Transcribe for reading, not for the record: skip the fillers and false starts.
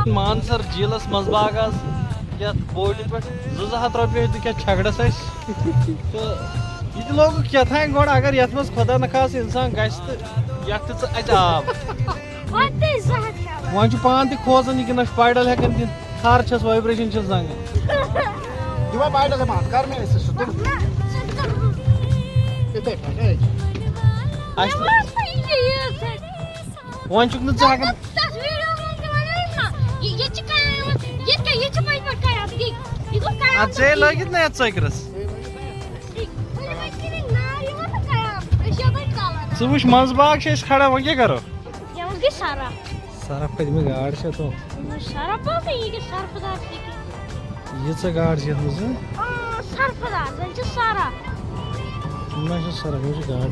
मानसर झीलस मज बागस बोट पे 200 रुपये क्या छगड़स तो यह लोग क्या गोड़ अगर ये खुदा न खास इंसान गस आब वो पान तक खोजान यह पाइडल हेकन दिन थार वाइब्रेशन जंग वन चे लगित ना चक्रस वुच मंज बाग खड़ा वो क्या करो सरफ पदम गाड़ तो ये गाड़ सरफ गाड़